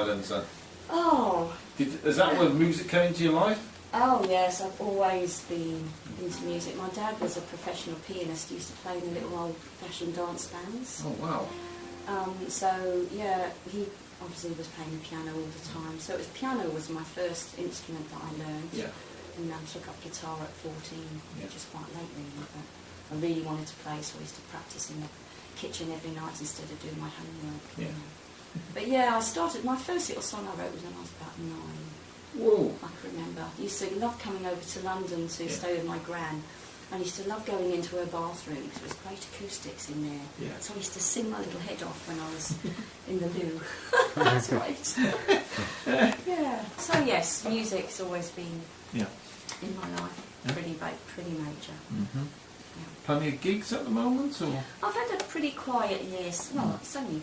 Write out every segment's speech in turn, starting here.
Islands then? Oh. Is that where music came into your life? Oh yes, I've always been into music. My dad was a professional pianist, he used to play in the little old-fashioned dance bands. Oh wow. So yeah, he obviously was playing the piano all the time. So piano was my first instrument that I learned. Yeah. And I took up guitar at 14, which is quite late really, but I really wanted to play, so I used to practice in the kitchen every night instead of doing my homework. Yeah. You know. But yeah, I started, my first little song I wrote was when I was about 9. Whoa. I can remember. I used to love coming over to London to stay with my gran. I used to love going into her bathroom because there was great acoustics in there. Yeah. So I used to sing my little head off when I was in the loo. That's great. Yeah. So yes, music's always been in my life pretty major. Mm-hmm. Plenty of gigs at the moment, or? I've had a pretty quiet year. Well, it's only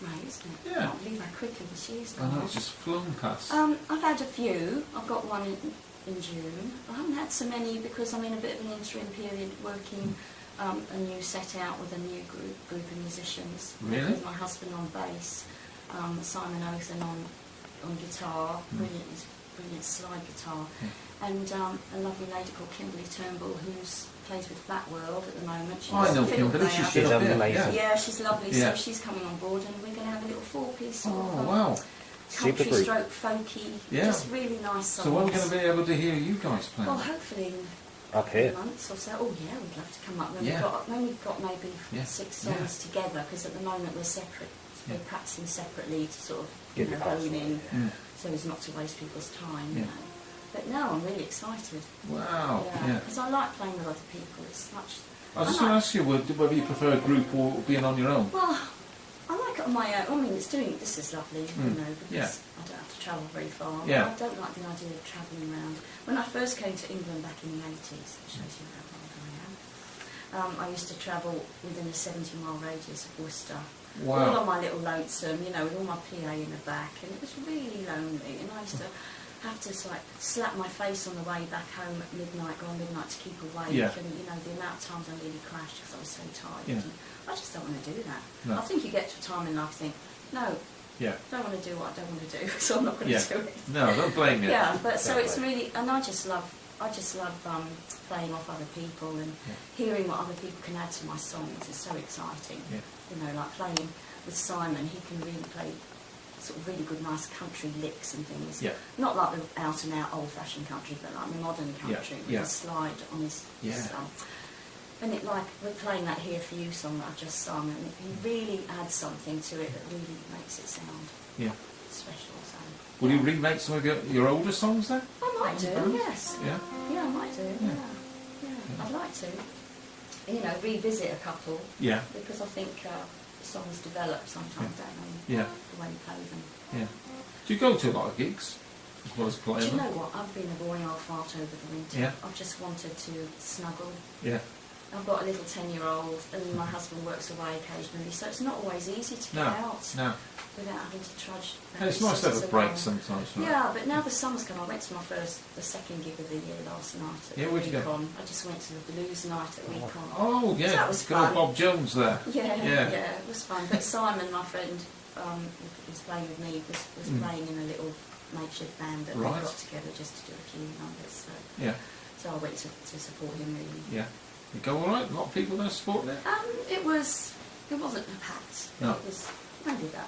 May, isn't it? Yeah. I can't believe how quickly this year's I gone. know, it's just flown past. I've had a few. I've got one in June. I haven't had so many because I'm in a bit of an interim period working a new set out with a new group of musicians. Really? With my husband on bass, Simon Othen on guitar, brilliant slide guitar, and a lovely lady called Kimberly Turnbull who's plays with Flat World at the moment. She's I know a fiddle Kimberly, player. she's amazing. Yeah, she's lovely. Yeah. So she's coming on board, and we're going to have a little four-piece sort Oh of wow. country Super stroke folky, just really nice songs. So when are we going to be able to hear you guys playing? Well, hopefully in Up here. months or so. Oh yeah, we'd love to come up. When we've got maybe 6 songs together, because at the moment we're separate. We're practicing separately to sort of hone in, so as not to waste people's time. You know. But now I'm really excited. Wow. Yeah, because I like playing with other people. It's much. I was just going to ask you whether you prefer a group or being on your own. Well, I like it on my own. I mean, this is lovely, you know, because I don't have to travel very far. Yeah. I don't like the idea of travelling around. When I first came to England back in the 80s, which shows you how old I am, I used to travel within a 70-mile radius of Worcester. Wow. All on my little lonesome, you know, with all my PA in the back, and it was really lonely. And I used to have to like slap my face on the way back home at midnight, go on midnight to keep awake. Yeah. And you know, the amount of times I nearly crashed because I was so tired. Yeah. And I just don't want to do that. No. I think you get to a time in life, think, no, don't want to do what I don't want to do, so I'm not going to do it. No, don't blame you. Yeah, but so it's really, and I just love playing off other people and hearing what other people can add to my songs is so exciting. Yeah. You know, like playing with Simon, he can really play sort of really good, nice country licks and things. Yeah. Not like the out-and-out old-fashioned country, but like the modern country with a slide on his and it like we're playing that Here For You song that I've just sung, and he really adds something to it that really makes it sound special. So. Will you remake some of your older songs then? I might do, yes. Yeah? Yeah, I might do, yeah. I'd like to. You know, revisit a couple. Yeah. Because I think songs develop sometimes, don't they? Yeah. The way you play them. Yeah. Do you go to a lot of gigs as well as playing Do you them? know what? I've been a boring old fart over the winter. Yeah. I've just wanted to snuggle. Yeah. I've got a little 10-year-old, and my husband works away occasionally, so it's not always easy to get out without having to trudge. And it's nice to have a break sometimes, right? Yeah, but now the summer's come, I went to the second gig of the year last night at where'd you go? Recon. I just went to the blues night at Recon. Oh, yeah. So that was Good old fun. Bob Jones there. Yeah, it was fun. But Simon, my friend, who's playing with me, was playing in a little makeshift band that we got together just to do a few numbers. So I went to support him really. Yeah. You go all right? A lot of people there supporting it? It wasn't packed. No. It was maybe about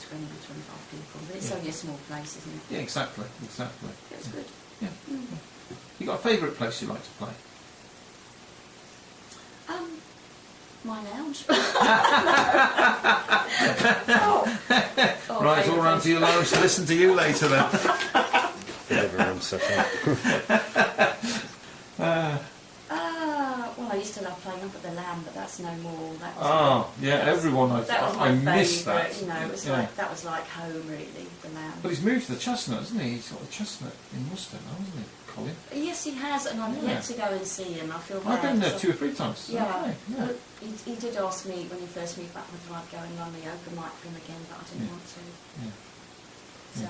20 or 25 people, but it's only a small place, isn't it? Yeah, exactly. It was good. Yeah. You got a favourite place you like to play? My lounge. Right, it's all round to your lounge to listen to you later then. Living room session. Well, I used to love playing up at the Lamb, but that's no more. That was everyone I miss that. You know, it was like that was like home really, the Lamb. But he's moved to the Chestnut, hasn't he? He's got the Chestnut in Worcester now, hasn't he, Colin? Yes, he has, and I've yet to go and see him. I feel bad. I've been there 2 or 3 times. Yeah, Okay, yeah. Well, he did ask me when he first moved back whether I'd go and run the open mic for him again, but I didn't want to. So,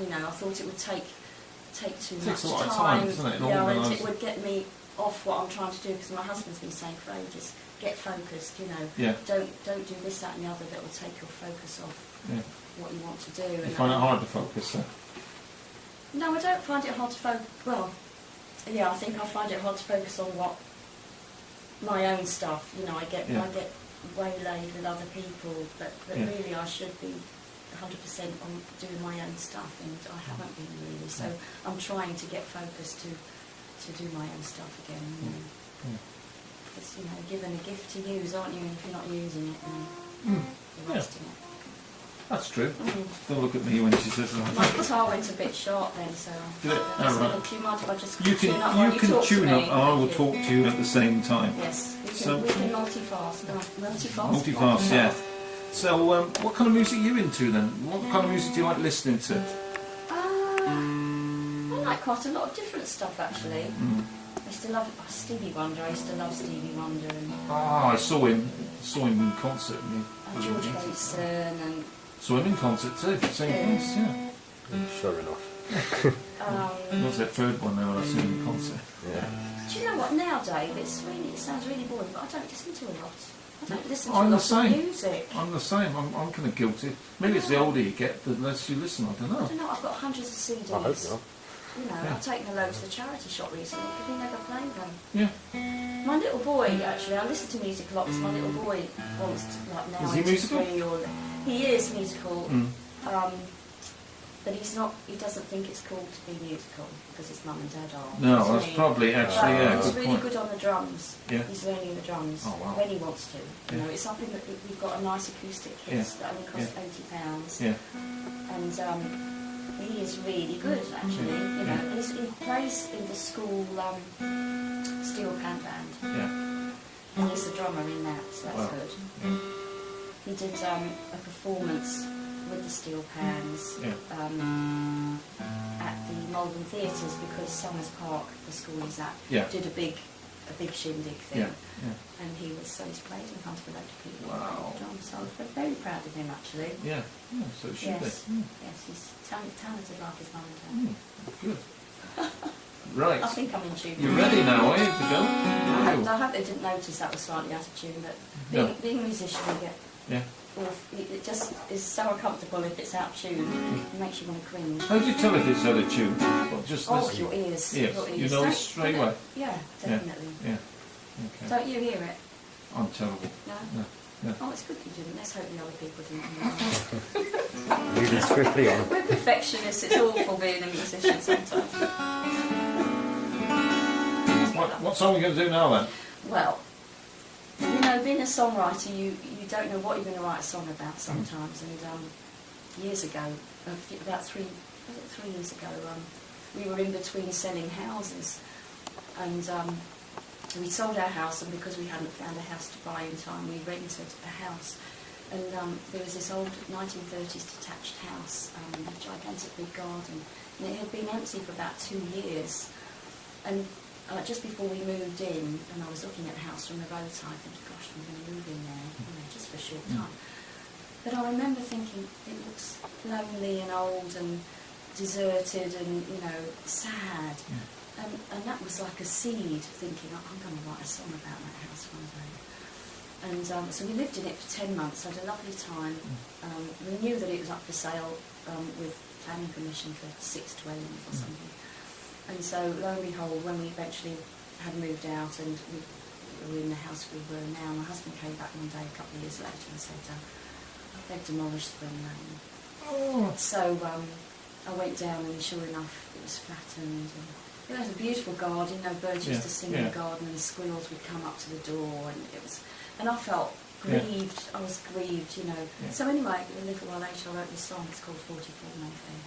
you know, I thought it would take too much takes a lot of time, doesn't it? And it would get me off what I'm trying to do, because my husband's been saying for ages, get focused, you know. Don't do this, that and the other that will take your focus off what you want to do. You find it hard to focus, though? No, I don't find it hard to focus. Well, yeah, I think I find it hard to focus on what my own stuff. You know, I get waylaid with other people, but really I should be 100% on doing my own stuff, and I haven't been really. So I'm trying to get focused to do my own stuff again. You know. It's, you know, given a gift to use, aren't you? And if you're not using it, then you're wasting it. That's true. Don't look at me when she says that. My guitar went a bit sharp then, so did it? Right. do you mind if I just You can tune up, and I will talk to you at the same time. Yes, we can multifast. Multifast, yeah. So, what kind of music are you into then? What kind of music do you like listening to? I like quite a lot of different stuff actually. I used to love Stevie Wonder. I used to love Stevie Wonder and I saw him in concert. George Harrison and. Saw him in concert too. Same place, yeah. Sure enough. What was that third one now when I seen him in concert? Yeah. Do you know what? Now, Dave, it sounds really boring, but I don't listen to a lot. I don't listen to I'm a the lot same. of music. I'm the same. I'm kind of guilty. Maybe it's the older you get, the less you listen. I don't know. I don't know. I've got hundreds of CDs. I hope not. You know, I've taken a load to the charity shop recently because we never played them. Yeah. My little boy, actually, I listen to music a lot because my little boy wants to, like now. Is he musical? He is musical, but he's not. He doesn't think it's cool to be musical because his mum and dad are. No, that's probably actually He's good really point. good on the drums. Yeah. He's learning the drums when he wants to. You know, it's something that we've got a nice acoustic kit that only costs £80. Yeah. And he is really good actually. You know, he plays in the school steel pan band. Yeah. And he's the drummer in that, so that's good. Yeah. He did a performance with the steel pans at the Malvern Theatres because Somers Park, the school he's at, did a big shindig thing. And he's played in front of a load of people. Wow. So I'm very proud of him actually. Yeah. So it should Yes, be. yes, he's talented like his mum and dad. Good. Right. I think I'm in tune. You ready now, are you, to go? I hope they didn't notice that was slightly out of tune, but being a musician, you get it just is so uncomfortable if it's out of tune. It makes you want to cringe. How do you tell if it's out of tune? Well, just listen. Your ears. Yes, Your ears. you know straight away. Yeah, definitely. Yeah. Okay. Don't you hear it? I'm terrible. No? No. Oh, it's good you didn't. Let's hope the other people didn't. Moving swiftly on. We're perfectionists. It's awful being a musician sometimes. What song are we going to do now then? Well, you know, being a songwriter, you don't know what you're going to write a song about sometimes. And years ago, about 3 years ago, we were in between selling houses, and we sold our house, and because we hadn't found a house to buy in time, we rented a house. And there was this old 1930s detached house, a gigantic big garden, and it had been empty for about 2 years. And just before we moved in, and I was looking at the house from the roadside, thinking, gosh, I'm going to move in there, you know, just for a short time. But I remember thinking, it looks lonely and old and deserted and, you know, sad. And that was like a seed, thinking, I'm going to write a song about that house one day. And so we lived in it for 10 months, had a lovely time. We knew that it was up for sale with planning permission for 6 dwellings or something. And so, lo and behold, when we eventually had moved out and we were in the house we were now, my husband came back one day a couple of years later and said, they've demolished them. So I went down, and sure enough, it was flattened. And it was a beautiful garden. You know, birds used to sing in the garden, and the squirrels would come up to the door, and I felt grieved. I was grieved, you know. So anyway, a little while later, I wrote this song. It's called 44 Mayfair.